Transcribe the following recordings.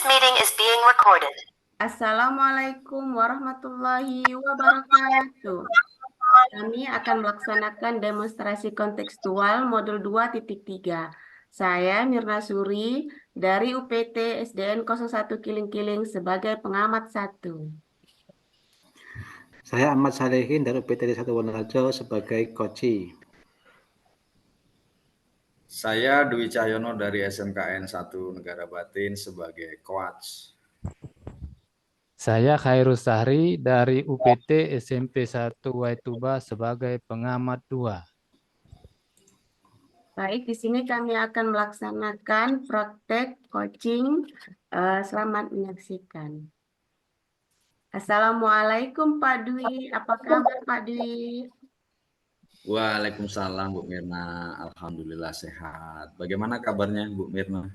This meeting is being recorded. Assalamualaikum warahmatullahi wabarakatuh. Kami akan melaksanakan demonstrasi kontekstual modul 2.3. Saya Mirna Suri dari UPT SDN 01 Kiling-Kiling sebagai pengamat 1. Saya Ahmad Salehin dari UPT 1 Wonorejo sebagai koci. Saya Dwi Cahyono dari SMKN 1 Negara Batin sebagai coach. Saya Khairul Sahri dari UPT SMP 1 Waituba sebagai pengamat 2. Baik, di sini kami akan melaksanakan praktek coaching. Selamat menyaksikan. Assalamualaikum Pak Dwi, apa kabar Pak Dwi? Waalaikumsalam Bu Mirna, alhamdulillah sehat. Bagaimana kabarnya Bu Mirna?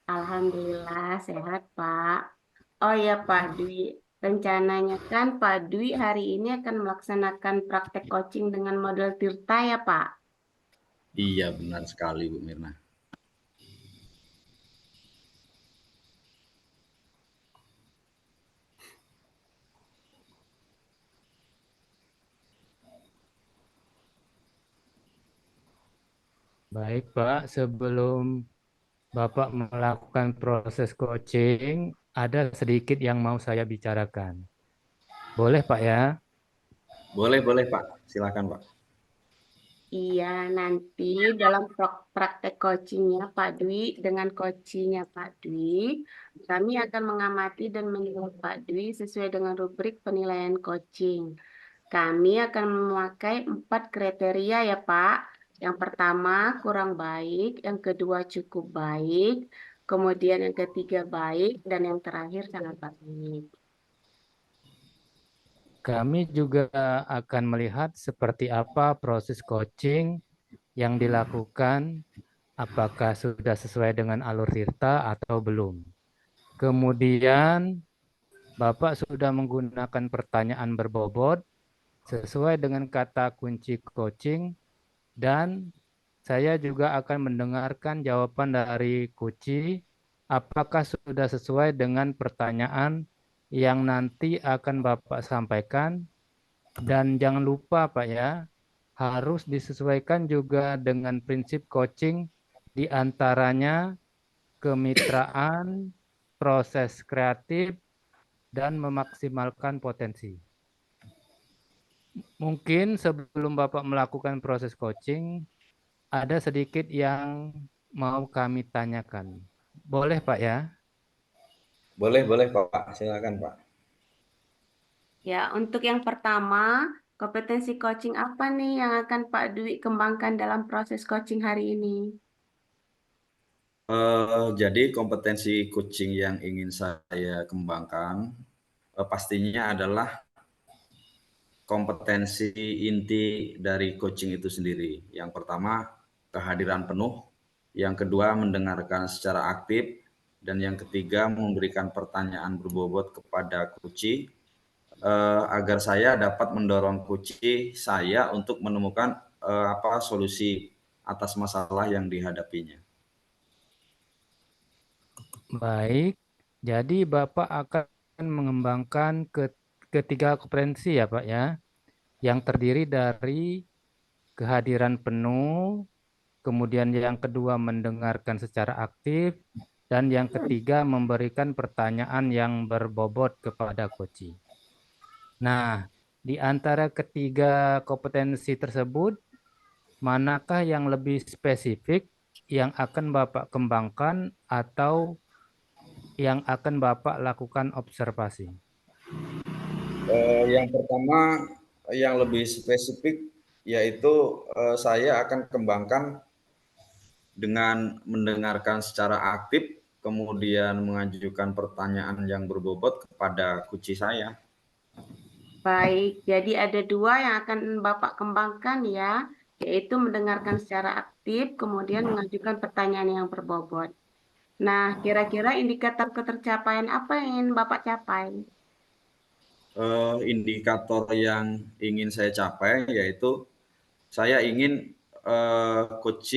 Alhamdulillah sehat Pak. Oh ya Pak Dwi, rencananya kan Pak Dwi hari ini akan melaksanakan praktek coaching dengan model Tirta ya Pak? Iya benar sekali Bu Mirna. Baik Pak, sebelum Bapak melakukan proses coaching, ada sedikit yang mau saya bicarakan. Boleh Pak ya? Boleh Pak, silakan Pak. Iya, nanti dalam praktek coachingnya Pak Dwi dengan coachingnya Pak Dwi, kami akan mengamati dan menilai Pak Dwi sesuai dengan rubrik penilaian coaching. Kami akan memakai 4 kriteria ya Pak. Yang pertama kurang baik, yang kedua cukup baik, kemudian yang ketiga baik, dan yang terakhir sangat baik. Kami juga akan melihat seperti apa proses coaching yang dilakukan, apakah sudah sesuai dengan alur Tirta atau belum. Kemudian Bapak sudah menggunakan pertanyaan berbobot sesuai dengan kata kunci coaching, dan saya juga akan mendengarkan jawaban dari Kuci apakah sudah sesuai dengan pertanyaan yang nanti akan Bapak sampaikan. Dan jangan lupa Pak ya, harus disesuaikan juga dengan prinsip coaching, diantaranya kemitraan, proses kreatif, dan memaksimalkan potensi. Mungkin sebelum Bapak melakukan proses coaching, ada sedikit yang mau kami tanyakan. Boleh Pak ya? Boleh Pak, silakan Pak. Ya, untuk yang pertama, kompetensi coaching apa nih yang akan Pak Dwi kembangkan dalam proses coaching hari ini? Jadi kompetensi coaching yang ingin saya kembangkan pastinya adalah kompetensi inti dari coaching itu sendiri. Yang pertama, kehadiran penuh. Yang kedua, mendengarkan secara aktif. Dan yang ketiga, memberikan pertanyaan berbobot kepada coach agar saya dapat mendorong coach saya untuk menemukan solusi atas masalah yang dihadapinya. Baik, jadi Bapak akan mengembangkan ketiga kompetensi ya Pak ya, yang terdiri dari kehadiran penuh, kemudian yang kedua mendengarkan secara aktif, dan yang ketiga memberikan pertanyaan yang berbobot kepada coach. Nah, di antara ketiga kompetensi tersebut, manakah yang lebih spesifik yang akan Bapak kembangkan atau yang akan Bapak lakukan observasi? Yang pertama, yang lebih spesifik yaitu saya akan kembangkan dengan mendengarkan secara aktif, kemudian mengajukan pertanyaan yang berbobot kepada coach saya. Baik, jadi ada 2 yang akan Bapak kembangkan ya, yaitu mendengarkan secara aktif, kemudian mengajukan pertanyaan yang berbobot. Nah, kira-kira indikator ketercapaian apa yang ingin Bapak capai? Indikator yang ingin saya capai yaitu saya ingin coach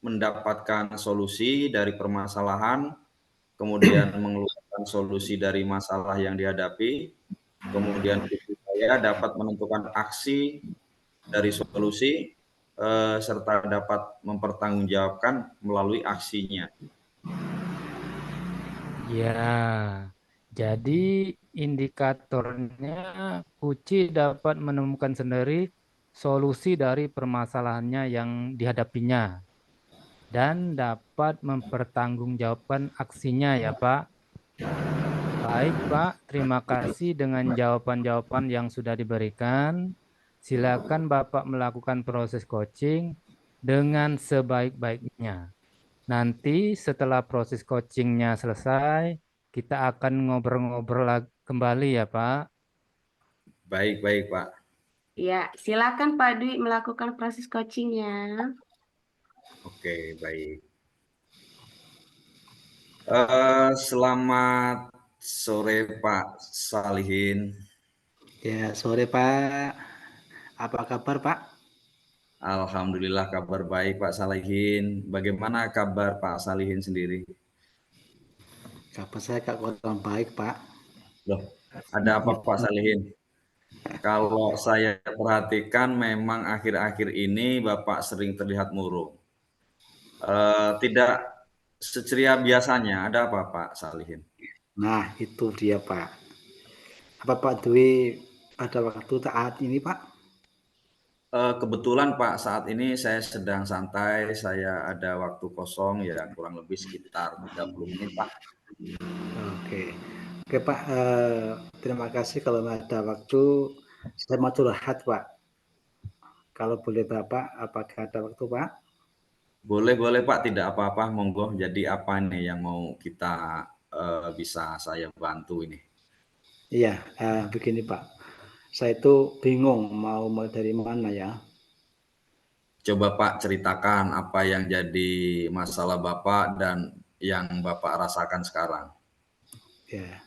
mendapatkan solusi dari permasalahan kemudian mengeluarkan solusi dari masalah yang dihadapi, kemudian putra saya dapat menentukan aksi dari solusi, serta dapat mempertanggungjawabkan melalui aksinya. Ya, jadi indikatornya Puci dapat menemukan sendiri solusi dari permasalahannya yang dihadapinya dan dapat mempertanggungjawabkan aksinya ya Pak. Baik Pak, terima kasih dengan jawaban-jawaban yang sudah diberikan. Silakan Bapak melakukan proses coaching dengan sebaik-baiknya. Nanti setelah proses coachingnya selesai, kita akan ngobrol-ngobrol kembali ya Pak. Baik, Pak. Ya, silakan Pak Dwi melakukan proses coachingnya. Oke, baik. Selamat sore Pak Salihin. Ya, sore Pak. Apa kabar Pak? Alhamdulillah kabar baik Pak Salihin. Bagaimana kabar Pak Salihin sendiri? Kabar saya kurang baik Pak. Loh, ada apa Pak Salihin? Kalau saya perhatikan memang akhir-akhir ini Bapak sering terlihat murung. Tidak seceria biasanya. Ada apa Pak Salihin? Nah, itu dia Pak. Apa Pak Dwi ada waktu saat ini Pak? Kebetulan Pak saat ini saya sedang santai, saya ada waktu kosong ya kurang lebih sekitar 30 menit Pak. Oke. Oke Pak, terima kasih kalau ada waktu. Saya mau curhat Pak. Kalau boleh Bapak, apakah ada waktu Pak? Boleh Pak, tidak apa-apa, monggo. Jadi apa nih yang mau kita bisa saya bantu ini? Iya, begini Pak. Saya itu bingung mau dari mana ya. Coba Pak ceritakan apa yang jadi masalah Bapak dan yang Bapak rasakan sekarang. Ya,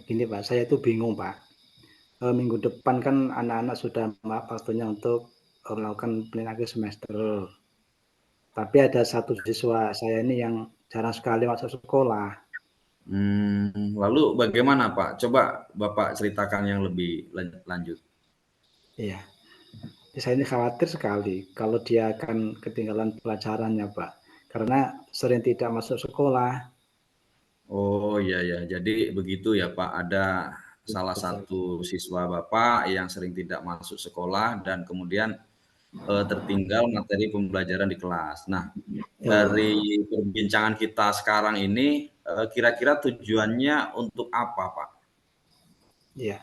gini Pak, saya itu bingung Pak. Minggu depan kan anak-anak sudah waktunya untuk melakukan penilaian akhir semester. Tapi ada satu siswa saya ini yang jarang sekali masuk sekolah. Lalu bagaimana Pak? Coba Bapak ceritakan yang lebih lanjut. Iya, saya ini khawatir sekali kalau dia akan ketinggalan pelajarannya Pak. Karena sering tidak masuk sekolah. Oh iya, jadi begitu ya Pak. Ada salah satu siswa Bapak yang sering tidak masuk sekolah dan kemudian tertinggal materi pembelajaran di kelas. Nah, dari perbincangan kita sekarang ini, kira-kira tujuannya untuk apa, Pak? Ya,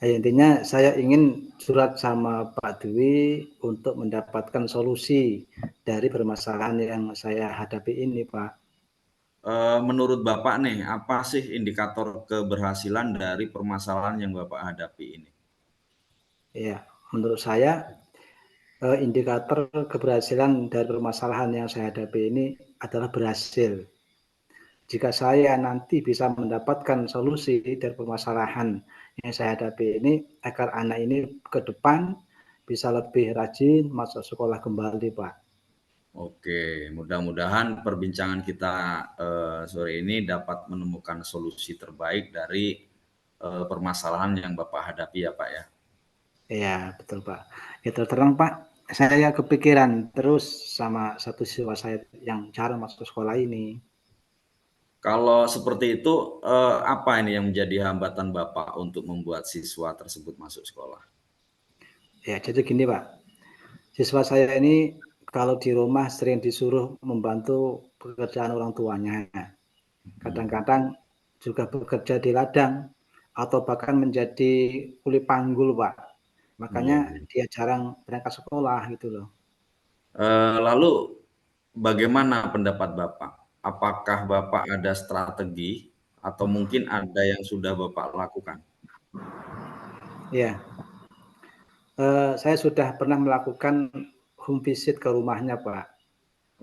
intinya saya ingin surat sama Pak Dwi untuk mendapatkan solusi dari permasalahan yang saya hadapi ini, Pak. Menurut Bapak nih, apa sih indikator keberhasilan dari permasalahan yang Bapak hadapi ini? Ya, menurut saya indikator keberhasilan dari permasalahan yang saya hadapi ini adalah berhasil. Jika saya nanti bisa mendapatkan solusi dari permasalahan yang saya hadapi ini, agar anak ini ke depan bisa lebih rajin masuk sekolah kembali, Pak. Oke, mudah-mudahan perbincangan kita sore ini dapat menemukan solusi terbaik dari permasalahan yang Bapak hadapi ya, Pak ya. Iya, betul, Pak. Ya terang, Pak, saya kepikiran terus sama satu siswa saya yang jarang masuk sekolah ini. Kalau seperti itu, apa ini yang menjadi hambatan Bapak untuk membuat siswa tersebut masuk sekolah? Ya, jadi gini, Pak. Siswa saya ini kalau di rumah sering disuruh membantu pekerjaan orang tuanya. Kadang-kadang juga bekerja di ladang atau bahkan menjadi kuli panggul, Pak. Iya, Makanya iya. dia jarang berangkat sekolah gitu loh. Lalu bagaimana pendapat Bapak? Apakah Bapak ada strategi atau mungkin ada yang sudah Bapak lakukan? Ya, saya sudah pernah melakukan home visit ke rumahnya, Pak.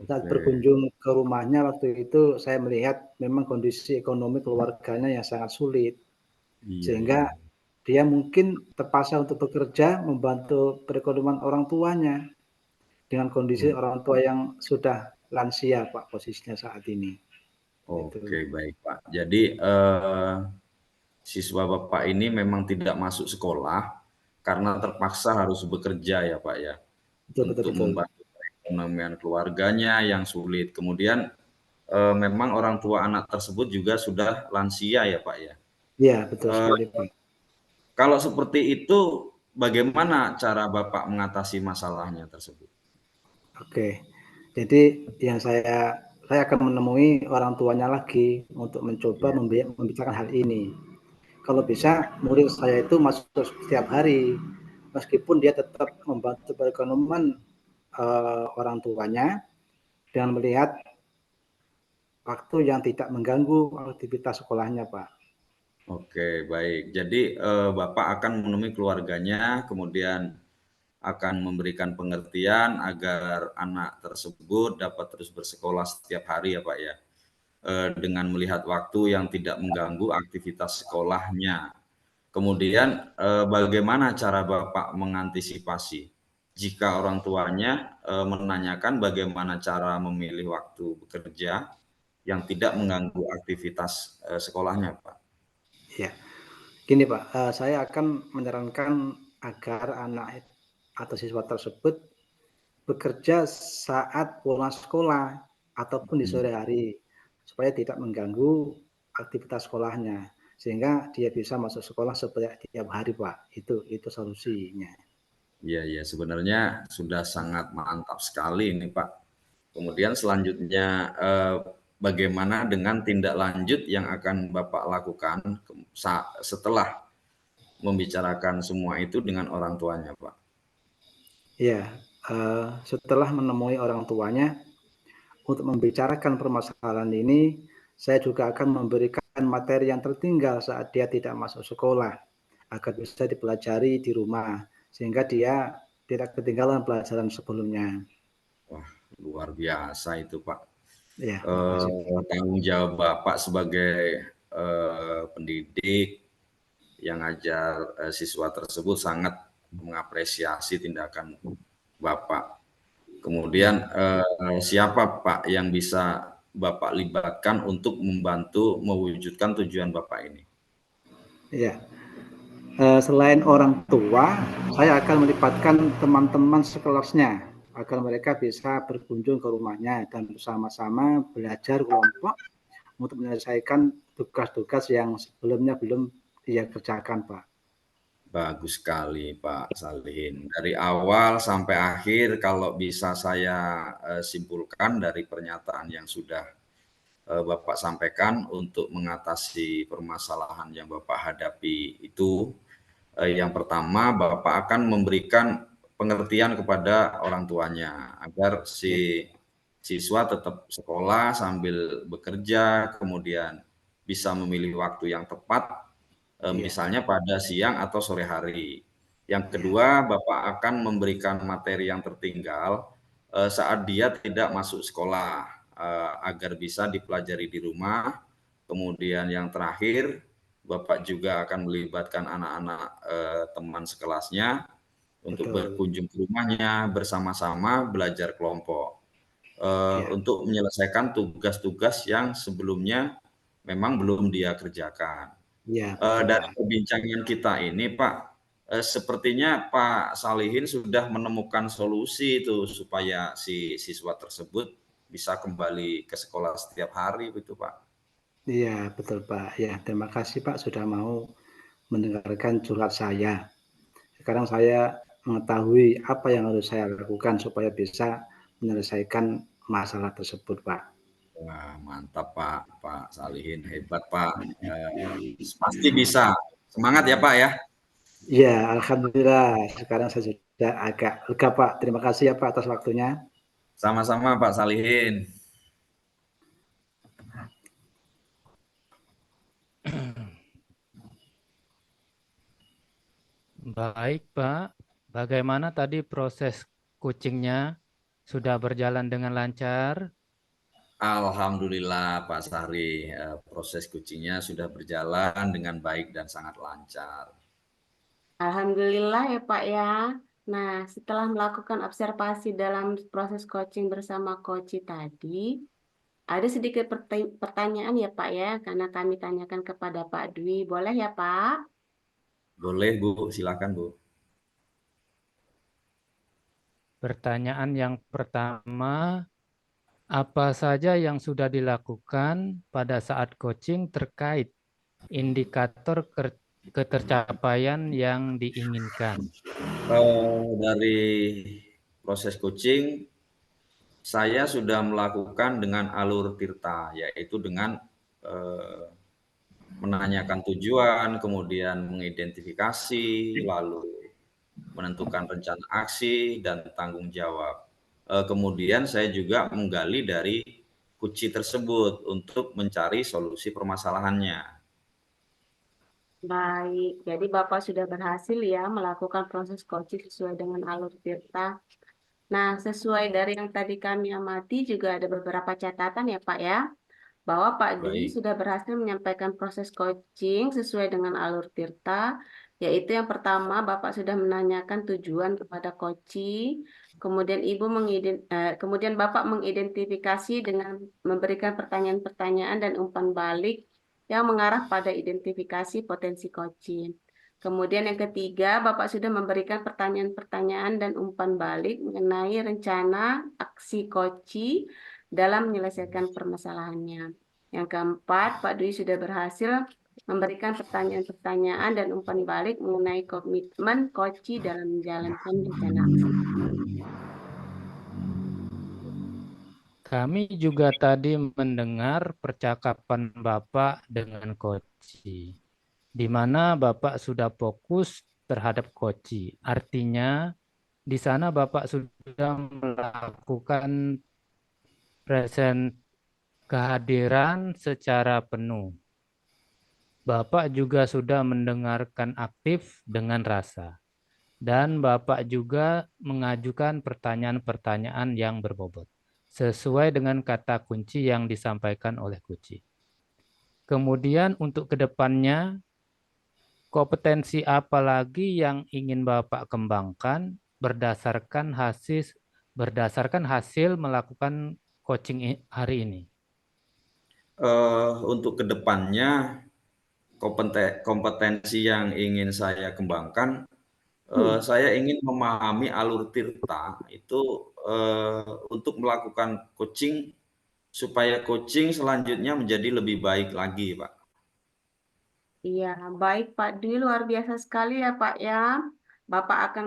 Saat Oke. berkunjung ke rumahnya waktu itu saya melihat memang kondisi ekonomi keluarganya yang sangat sulit. Iya, iya. Sehingga dia mungkin terpaksa untuk bekerja membantu perekonomian orang tuanya dengan kondisi Oh, orang tua yang sudah lansia, Pak, posisinya saat ini. Oke, baik Pak. Jadi siswa Bapak ini memang tidak masuk sekolah karena terpaksa harus bekerja ya Pak ya, Betul, betul, untuk betul. membantu perekonomian keluarganya yang sulit. Kemudian memang orang tua anak tersebut juga sudah lansia ya Pak ya. Iya, betul Eh, sekali, Pak. Kalau seperti itu, bagaimana cara Bapak mengatasi masalahnya tersebut? Oke. Jadi yang saya akan menemui orang tuanya lagi untuk mencoba Ya, membicarakan hal ini. Kalau bisa murid saya itu masuk setiap hari, meskipun dia tetap membantu perekonomian orang tuanya dengan melihat waktu yang tidak mengganggu aktivitas sekolahnya, Pak. oke, baik. Jadi Bapak akan menemui keluarganya, kemudian akan memberikan pengertian agar anak tersebut dapat terus bersekolah setiap hari ya Pak ya, dengan melihat waktu yang tidak mengganggu aktivitas sekolahnya. Kemudian bagaimana cara Bapak mengantisipasi jika orang tuanya menanyakan bagaimana cara memilih waktu bekerja yang tidak mengganggu aktivitas sekolahnya, Pak? Ya, gini Pak, saya akan menyarankan agar anak atau siswa tersebut bekerja saat pulang sekolah ataupun di Hmm. sore hari, supaya tidak mengganggu aktivitas sekolahnya, sehingga dia bisa masuk sekolah setiap hari, Pak. Itu solusinya. Iya, iya, sebenarnya sudah sangat mantap sekali ini, Pak. Kemudian selanjutnya, bagaimana dengan tindak lanjut yang akan Bapak lakukan setelah membicarakan semua itu dengan orang tuanya, Pak? Ya, setelah menemui orang tuanya untuk membicarakan permasalahan ini, saya juga akan memberikan materi yang tertinggal saat dia tidak masuk sekolah, agar bisa dipelajari di rumah, sehingga dia tidak ketinggalan pelajaran sebelumnya. Wah, luar biasa itu, Pak. Ya, makasih. Tanggung jawab Bapak sebagai pendidik yang ngajar siswa tersebut sangat mengapresiasi tindakan Bapak. Kemudian Ya, siapa Pak yang bisa Bapak libatkan untuk membantu mewujudkan tujuan Bapak ini? ya. Selain orang tua, saya akan melibatkan teman-teman sekelasnya agar mereka bisa berkunjung ke rumahnya dan bersama-sama belajar kelompok untuk menyelesaikan tugas-tugas yang sebelumnya belum ia kerjakan, Pak. Bagus sekali Pak Salihin. Dari awal sampai akhir kalau bisa saya simpulkan dari pernyataan yang sudah Bapak sampaikan untuk mengatasi permasalahan yang Bapak hadapi itu, yang pertama Bapak akan memberikan pengertian kepada orang tuanya agar Ya, si siswa tetap sekolah sambil bekerja, kemudian bisa memilih waktu yang tepat, ya, misalnya pada siang atau sore hari. Yang ya, kedua, Bapak akan memberikan materi yang tertinggal saat dia tidak masuk sekolah, agar bisa dipelajari di rumah. Kemudian yang terakhir, Bapak juga akan melibatkan anak-anak teman sekelasnya untuk betul. berkunjung ke rumahnya bersama-sama belajar kelompok Ya, untuk menyelesaikan tugas-tugas yang sebelumnya memang belum dia kerjakan. ya, betul, Dari Pak. perbincangan kita ini, Pak, sepertinya Pak Salihin sudah menemukan solusi itu supaya si siswa tersebut bisa kembali ke sekolah setiap hari, begitu Pak. Iya, betul, Pak. Ya, terima kasih, Pak, sudah mau mendengarkan curhat saya. Sekarang saya mengetahui apa yang harus saya lakukan supaya bisa menyelesaikan masalah tersebut, Pak. Wah, mantap Pak, Pak Salihin, hebat Pak. Pasti bisa. Semangat ya Pak ya. Iya, alhamdulillah sekarang saya sudah agak lega, Pak. Terima kasih ya, Pak, atas waktunya. Sama-sama Pak Salihin. Baik, Pak. Bagaimana tadi proses coachingnya? Sudah berjalan dengan lancar? Alhamdulillah Pak Sahri, proses coachingnya sudah berjalan dengan baik dan sangat lancar. Alhamdulillah ya Pak ya. Nah, setelah melakukan observasi dalam proses coaching bersama coach tadi, Ada sedikit pertanyaan ya Pak ya, karena kami tanyakan kepada Pak Dwi. Boleh ya Pak? Boleh Bu, silakan Bu. Pertanyaan yang pertama, apa saja yang sudah dilakukan pada saat coaching terkait indikator ketercapaian yang diinginkan? Dari proses coaching, saya sudah melakukan dengan alur tirta, yaitu dengan menanyakan tujuan, kemudian mengidentifikasi, lalu menentukan rencana aksi dan tanggung jawab. Kemudian saya juga menggali dari kunci tersebut untuk mencari solusi permasalahannya. Baik, jadi Bapak sudah berhasil ya melakukan proses coaching sesuai dengan alur tirta. Nah, sesuai dari yang tadi kami amati juga ada beberapa catatan ya Pak ya, bahwa Pak Dwi Baik. sudah berhasil menyampaikan proses coaching sesuai dengan alur tirta, yaitu yang pertama Bapak sudah menanyakan tujuan kepada coaching, kemudian kemudian Bapak mengidentifikasi dengan memberikan pertanyaan-pertanyaan dan umpan balik yang mengarah pada identifikasi potensi coaching. Kemudian yang ketiga, Bapak sudah memberikan pertanyaan-pertanyaan dan umpan balik mengenai rencana aksi coaching dalam menyelesaikan permasalahannya. Yang keempat, Pak Dwi sudah berhasil memberikan pertanyaan-pertanyaan dan umpan balik mengenai komitmen coaching dalam menjalankan rencana aksi. Kami juga tadi mendengar percakapan Bapak dengan Koci, di mana Bapak sudah fokus terhadap Koci. Artinya, di sana Bapak sudah melakukan present kehadiran secara penuh. Bapak juga sudah mendengarkan aktif dengan rasa. Dan Bapak juga mengajukan pertanyaan-pertanyaan yang berbobot, sesuai dengan kata kunci yang disampaikan oleh Kuci. Kemudian untuk kedepannya, kompetensi apa lagi yang ingin Bapak kembangkan berdasarkan hasil melakukan coaching hari ini? Untuk kedepannya, kompetensi yang ingin saya kembangkan, saya ingin memahami alur tirta itu untuk melakukan coaching supaya coaching selanjutnya menjadi lebih baik lagi, Pak. Iya, baik Pak Dwi, luar biasa sekali ya Pak ya. Bapak akan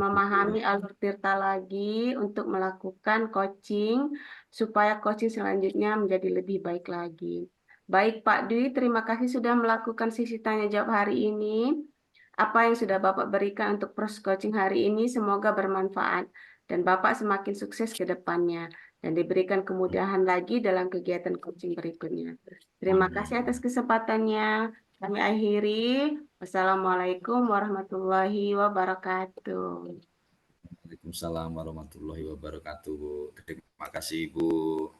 memahami alur tirta lagi untuk melakukan coaching supaya coaching selanjutnya menjadi lebih baik lagi. Baik Pak Dwi, terima kasih sudah melakukan sesi tanya jawab hari ini. Apa yang sudah Bapak berikan untuk proses coaching hari ini semoga bermanfaat dan Bapak semakin sukses ke depannya dan diberikan kemudahan lagi dalam kegiatan coaching berikutnya. Terima kasih atas kesempatannya. Kami akhiri. Wassalamualaikum warahmatullahi wabarakatuh. Waalaikumsalam warahmatullahi wabarakatuh, Bu. Terima kasih, Bu.